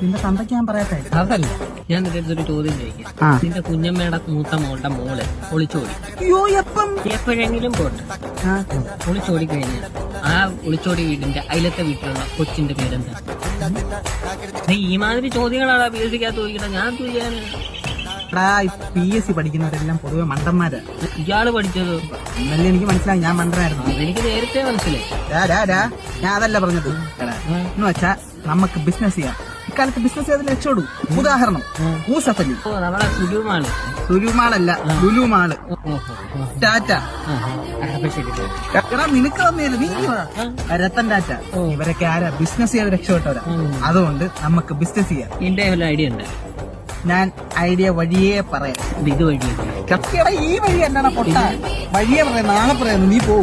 നിന്റെ തന്തയ്ക്ക് ഞാൻ പറയട്ടെ. അതല്ല, ഞാൻ നിന്റെ അടുത്തൊരു ചോദ്യം ചോദിക്കാം. നിന്റെ കുഞ്ഞമ്മയുടെ മൂത്ത മോളുടെ മോള് ഒളിച്ചോടി. അയ്യോ എപ്പം എപ്പോഴെങ്കിലും പോട്ടെ, ഒളിച്ചോടി കഴിഞ്ഞാൽ ആ ഒളിച്ചോടി വീടിന്റെ അയലത്തെ വീട്ടിലുള്ള കൊച്ചിന്റെ പേരെന്താ? ഈ മാതിരി ചോദ്യങ്ങളാണ് PSCക്കകത്ത് ചോദിക്കുന്നത്. ഞാൻ ചെയ്യാന് PSC പഠിക്കുന്നവരെല്ലാം പൊതുവെ മണ്ടന്മാരാ. ഇയാള് പഠിച്ചത് എന്നല്ലേ എനിക്ക് മനസ്സിലായി, ഞാൻ മണ്ടനായിരുന്നു. എനിക്ക് നേരത്തെ മനസ്സിലായി. ഞാൻ അതല്ല പറഞ്ഞത്. എന്ന് വെച്ചാ നമുക്ക് ബിസിനസ് ചെയ്യാം. ഇക്കാലത്ത് ബിസിനസ് ചെയ്ത് രക്ഷോടൂ. ഉദാഹരണം ഊസഫലി, നമ്മളെ സുലുമാളല്ല ലുലുമാള്, ടാറ്റ. എടാ നിനക്ക് തന്നേര്, നീ രത്തൻ ടാറ്റ, ഇവരൊക്കെ ആരാ ബിസിനസ് ചെയ്ത് രക്ഷപ്പെട്ടവരാ. അതുകൊണ്ട് നമുക്ക് ബിസിനസ് ചെയ്യാം. എന്റെ ഐഡിയ ഉണ്ട്. ഞാൻ ഐഡിയ വഴിയേ പറയാം. ഇത് വഴിയേ ഈ വഴി എന്താണ് പൊട്ട വഴിയേ പറയാം. നാളെ പറയാം, നീ പോ.